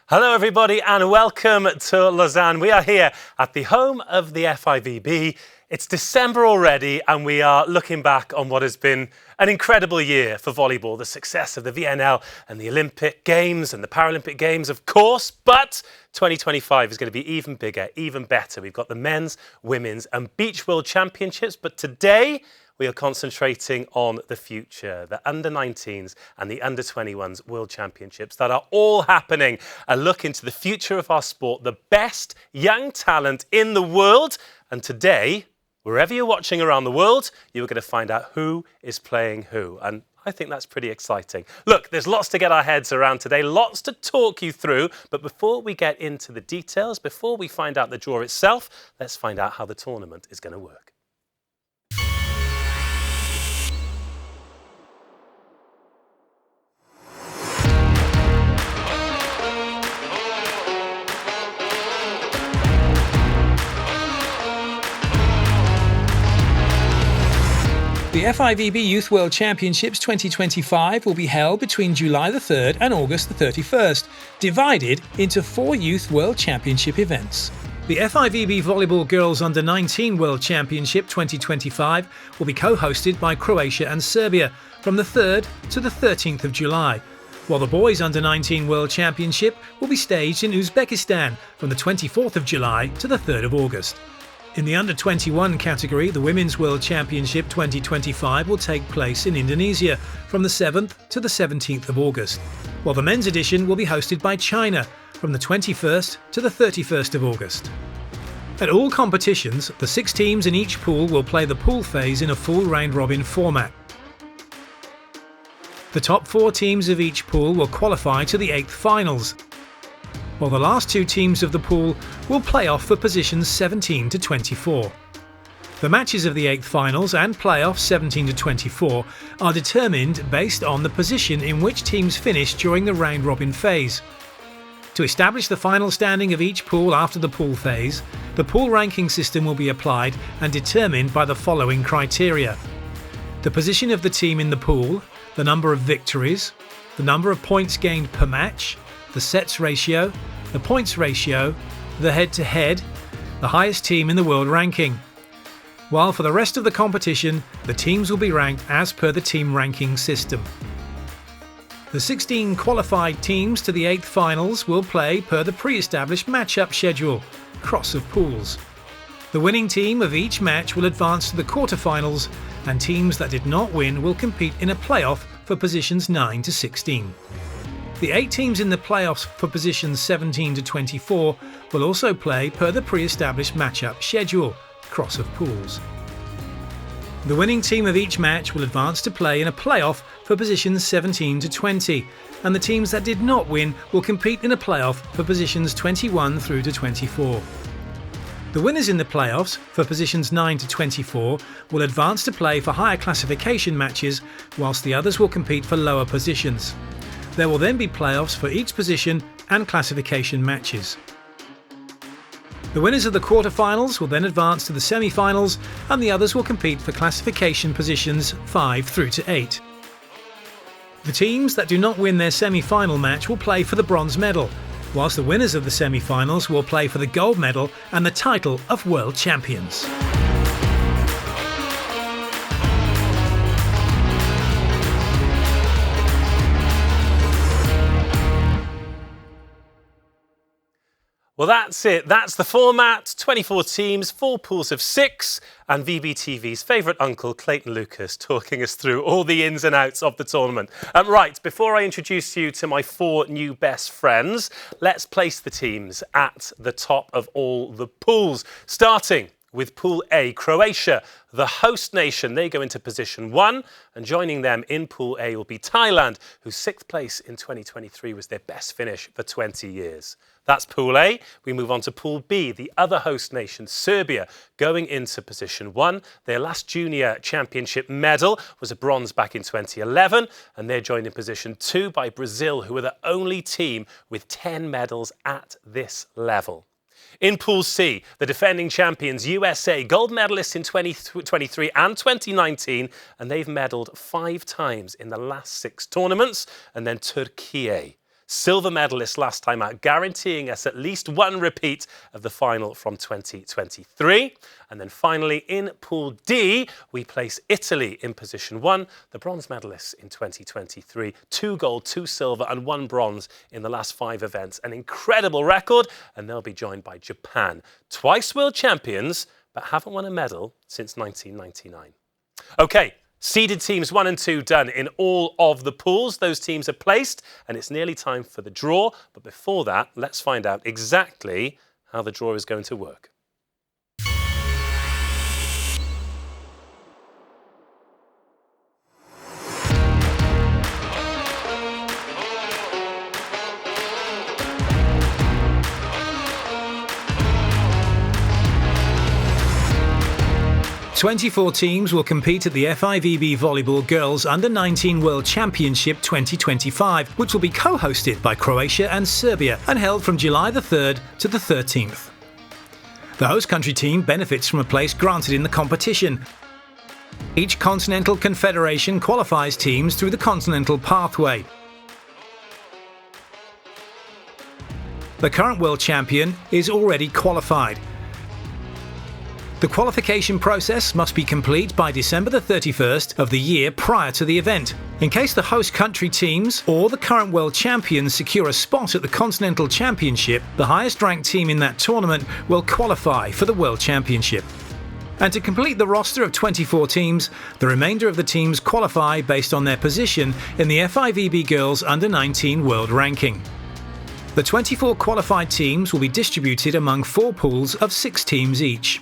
Hello everybody and welcome to Lausanne. We are here at the home of the FIVB. It's December already and we are looking back on what has been an incredible year for volleyball. The success of the VNL and the Olympic Games and the Paralympic Games, of course, but 2025 is going to be even bigger, even better. We've got the men's, women's and beach world championships, but today we are concentrating on the future, the under-19s and the under-21s World Championships that are all happening. A look into the future of our sport, the best young talent in the world. And today, wherever you're watching around the world, you're going to find out who is playing who. And I think that's pretty exciting. Look, there's lots to get our heads around today, lots to talk you through. But before we get into the details, before we find out the draw itself, let's find out how the tournament is going to work. The FIVB Youth World Championships 2025 will be held between July the 3rd and August the 31st, divided into 4 Youth World Championship events. The FIVB Volleyball Girls Under-19 World Championship 2025 will be co-hosted by Croatia and Serbia from the 3rd to the 13th of July, while the Boys Under-19 World Championship will be staged in Uzbekistan from the 24th of July to the 3rd of August. In the Under-21 category, the Women's World Championship 2025 will take place in Indonesia from the 7th to the 17th of August, while the men's edition will be hosted by China from the 21st to the 31st of August. At all competitions, the 6 teams in each pool will play the pool phase in a full round-robin format. The top 4 teams of each pool will qualify to the 8th finals, while the last 2 teams of the pool will play off for positions 17 to 24. The matches of the 8th finals and playoffs 17 to 24 are determined based on the position in which teams finish during the round-robin phase. To establish the final standing of each pool after the pool phase, the pool ranking system will be applied and determined by the following criteria: the position of the team in the pool, the number of victories, the number of points gained per match, the sets ratio, the points ratio, the head-to-head, the highest team in the world ranking. While for the rest of the competition, the teams will be ranked as per the team ranking system. The 16 qualified teams to the 8th finals will play per the pre-established match-up schedule, cross of pools. The winning team of each match will advance to the quarter-finals, and teams that did not win will compete in a playoff for positions 9 to 16. The 8 teams in the playoffs for positions 17 to 24 will also play per the pre-established match-up schedule, cross of pools. The winning team of each match will advance to play in a playoff for positions 17 to 20, and the teams that did not win will compete in a playoff for positions 21 through to 24. The winners in the playoffs for positions 9 to 24 will advance to play for higher classification matches, whilst the others will compete for lower positions. There will then be playoffs for each position and classification matches. The winners of the quarter-finals will then advance to the semi-finals, and the others will compete for classification positions 5 through to 8. The teams that do not win their semi-final match will play for the bronze medal, whilst the winners of the semi-finals will play for the gold medal and the title of World Champions. Well, that's it. That's the format. 24 teams, 4 pools of 6, and VBTV's favourite uncle, Clayton Lucas, talking us through all the ins and outs of the tournament. Right, before I introduce you to my 4 new best friends, let's place the teams at the top of all the pools, starting with Pool A, Croatia, the host nation. They go into position 1, and joining them in Pool A will be Thailand, whose 6th place in 2023 was their best finish for 20 years. That's Pool A. We move on to Pool B, the other host nation, Serbia, going into position 1. Their last junior championship medal was a bronze back in 2011, and they're joined in position 2 by Brazil, who are the only team with 10 medals at this level. In Pool C, the defending champions USA, gold medalists in 2023 and 2019, and they've medalled 5 times in the last 6 tournaments. And then Turkey, silver medalists last time out, guaranteeing us at least one repeat of the final from 2023. And then finally, in Pool D, we place Italy in position 1, the bronze medalists in 2023. 2 gold, 2 silver and 1 bronze in the last 5 events. An incredible record, and they'll be joined by Japan. Twice world champions, but haven't won a medal since 1999. OK, seeded teams 1 and 2 done in all of the pools. Those teams are placed, and it's nearly time for the draw. But before that, let's find out exactly how the draw is going to work. "24 teams will compete at the FIVB Volleyball Girls Under-19 World Championship 2025, which will be co-hosted by Croatia and Serbia and held from July the 3rd to the 13th. The host country team benefits from a place granted in the competition. Each continental confederation qualifies teams through the continental pathway. The current world champion is already qualified. The qualification process must be complete by December the 31st of the year prior to the event. In case the host country teams or the current world champions secure a spot at the Continental Championship, the highest ranked team in that tournament will qualify for the World Championship. And to complete the roster of 24 teams, the remainder of the teams qualify based on their position in the FIVB Girls Under-19 World Ranking. The 24 qualified teams will be distributed among 4 pools of 6 teams each.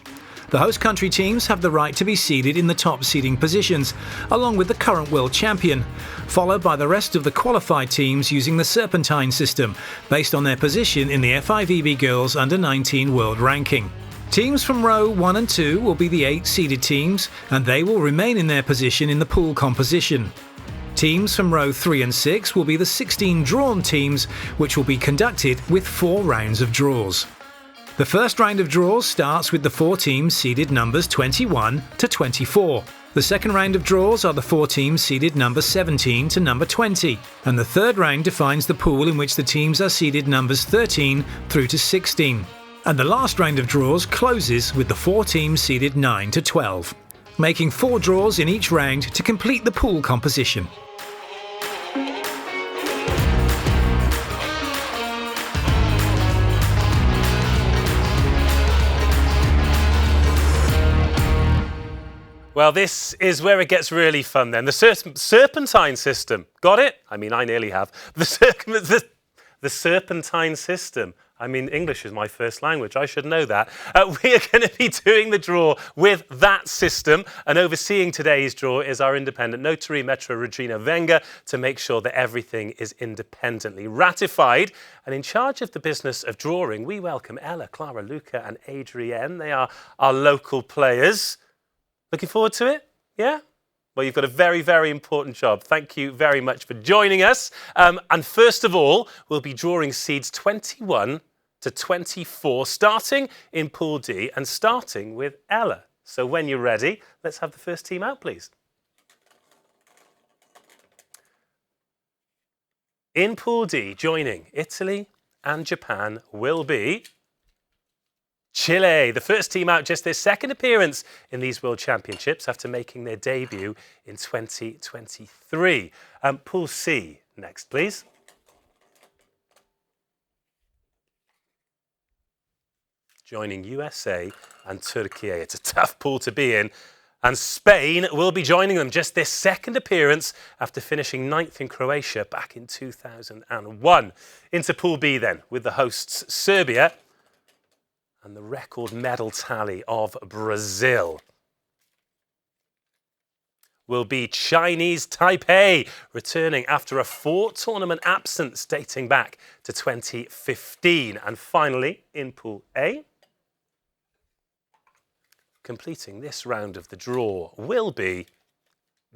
The host country teams have the right to be seeded in the top seeding positions, along with the current world champion, followed by the rest of the qualified teams using the serpentine system, based on their position in the FIVB Girls Under-19 World Ranking. Teams from row 1 and 2 will be the 8 seeded teams, and they will remain in their position in the pool composition. Teams from row 3 and 6 will be the 16 drawn teams, which will be conducted with 4 rounds of draws. The first round of draws starts with the 4 teams seeded numbers 21 to 24. The second round of draws are the 4 teams seeded number 17 to number 20. And the third round defines the pool in which the teams are seeded numbers 13 through to 16. And the last round of draws closes with the 4 teams seeded 9 to 12, making 4 draws in each round to complete the pool composition. Well, this is where it gets really fun then. The serpentine system. Got it? I mean, I nearly have. The serpentine system. I mean, English is my first language. I should know that. We are going to be doing the draw with that system. And overseeing today's draw is our independent notary, Metro Regina Wenger, to make sure that everything is independently ratified. And in charge of the business of drawing, we welcome Ella, Clara, Luca and Adrienne. They are our local players. Looking forward to it? Yeah? Well, you've got a very, very important job. Thank you very much for joining us. And first of all, we'll be drawing seeds 21 to 24, starting in Pool D and starting with Ella. So when you're ready, let's have the first team out, please. In Pool D, joining Italy and Japan will be Chile, the first team out, just their second appearance in these World Championships after making their debut in 2023. Pool C next, please. Joining USA and Turkey. It's a tough pool to be in. And Spain will be joining them, just their second appearance after finishing 9th in Croatia back in 2001. Into Pool B then, with the hosts Serbia and the record medal tally of Brazil will be Chinese Taipei, returning after a 4-tournament absence dating back to 2015. And finally, in Pool A, completing this round of the draw will be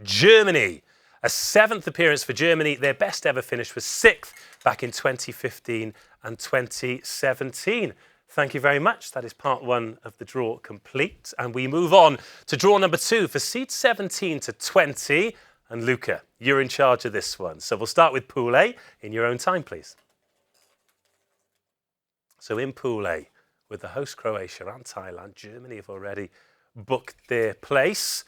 Germany. A 7th appearance for Germany. Their best ever finish was 6th back in 2015 and 2017. Thank you very much. That is part 1 of the draw complete. And we move on to draw number 2 for seeds 17 to 20. And Luca, you're in charge of this one. So we'll start with Pool A in your own time, please. So in Pool A, with the host Croatia and Thailand, Germany have already booked their place.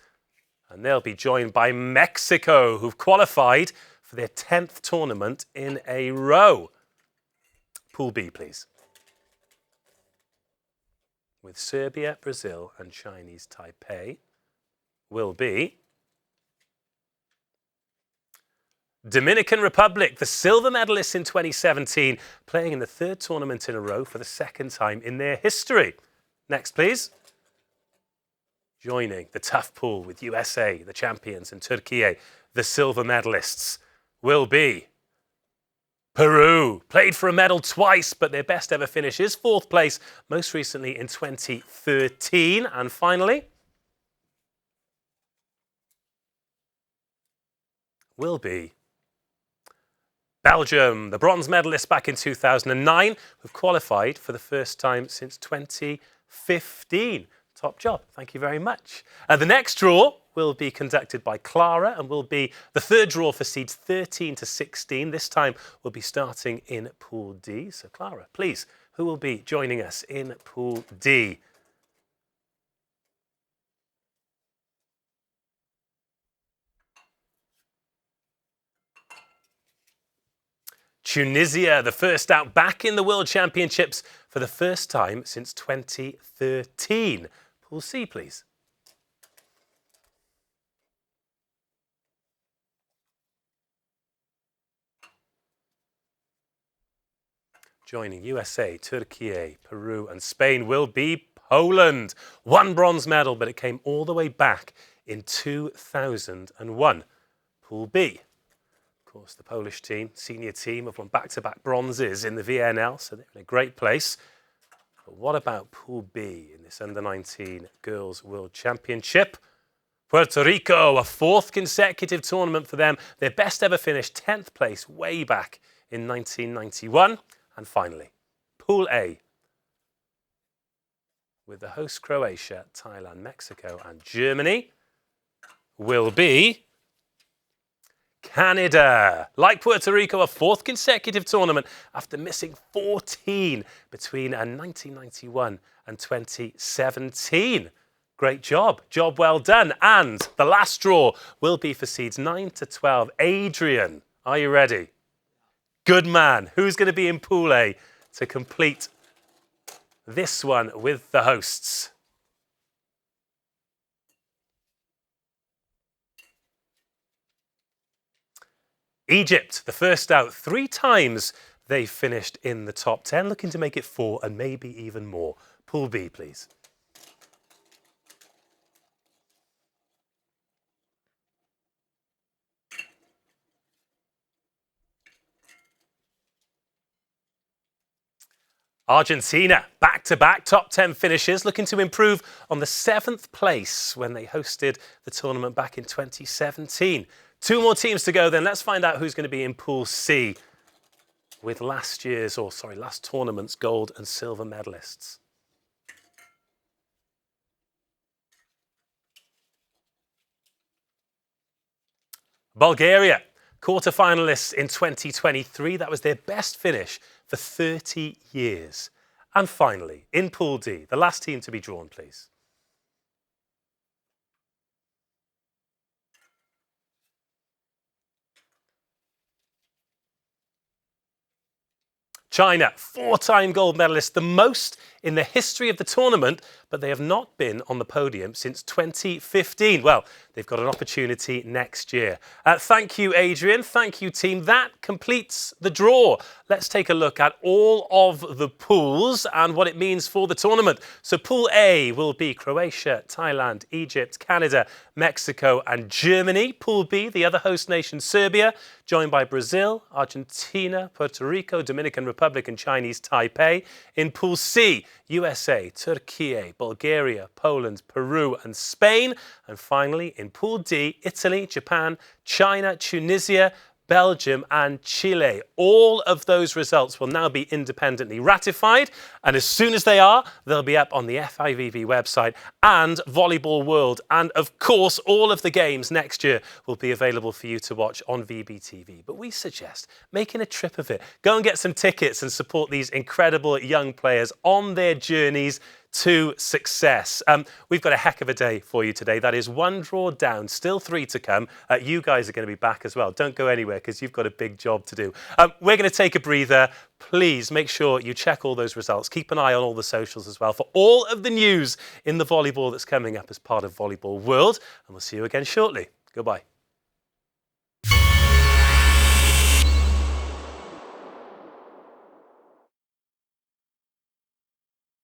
And they'll be joined by Mexico, who've qualified for their 10th tournament in a row. Pool B, please. With Serbia, Brazil and Chinese Taipei will be Dominican Republic, the silver medalists in 2017, playing in the 3rd tournament in a row for the 2nd time in their history. Next, please. Joining the tough pool with USA, the champions, and Turkey, the silver medalists, will be Peru. Played for a medal twice, but their best ever finish is 4th place, most recently in 2013. And finally, will be Belgium, the bronze medalists back in 2009, who've qualified for the first time since 2015. Top job. Thank you very much. The next draw will be conducted by Clara and will be the 3rd draw for seeds 13 to 16. This time we'll be starting in Pool D. So Clara, please, who will be joining us in Pool D? Tunisia, the first out, back in the World Championships for the first time since 2013. Pool C, please. Joining USA, Turkey, Peru and Spain will be Poland. 1 bronze medal, but it came all the way back in 2001. Pool B. Of course, the Polish team, senior team, have won back-to-back bronzes in the VNL, so they're in a great place. But what about Pool B in this Under-19 Girls World Championship? Puerto Rico, a 4th consecutive tournament for them. Their best ever finish, 10th place, way back in 1991. And finally, Pool A, with the host Croatia, Thailand, Mexico and Germany, will be Canada. Like Puerto Rico, a 4th consecutive tournament after missing 14 between 1991 and 2017. Great job. Job well done. And the last draw will be for seeds 9 to 12. Adrian, are you ready? Good man. Who's going to be in Pool A to complete this one with the hosts? Egypt, the first out. 3 times they finished in the top 10, looking to make it 4 and maybe even more. Pool B, please. Argentina, back-to-back top 10 finishes, looking to improve on the 7th place when they hosted the tournament back in 2017. 2 more teams to go then. Let's find out who's going to be in Pool C with last tournament's gold and silver medalists. Bulgaria, quarter-finalists in 2023. That was their best finish for 30 years. And finally, in Pool D, the last team to be drawn, please. China, 4-time gold medalists, the most in the history of the tournament, but they have not been on the podium since 2015. Well, they've got an opportunity next year. Thank you, Adrian. Thank you, team. That completes the draw. Let's take a look at all of the pools and what it means for the tournament. So Pool A will be Croatia, Thailand, Egypt, Canada, Mexico and Germany. Pool B, the other host nation, Serbia, joined by Brazil, Argentina, Puerto Rico, Dominican Republic and Chinese Taipei. In Pool C, USA, Turkey, Bulgaria, Poland, Peru and Spain. And finally, in Pool D, Italy, Japan, China, Tunisia, Belgium and Chile. All of those results will now be independently ratified, and as soon as they are, they'll be up on the FIVB website and Volleyball World. And of course, all of the games next year will be available for you to watch on VBTV. But we suggest making a trip of it. Go and get some tickets and support these incredible young players on their journeys to success. We've got a heck of a day for you today. That is 1 draw down, still 3 to come. You guys are going to be back as well. Don't go anywhere because you've got a big job to do. We're going to take a breather. Please make sure you check all those results. Keep an eye on all the socials as well for all of the news in the volleyball that's coming up as part of Volleyball World. And we'll see you again shortly. Goodbye.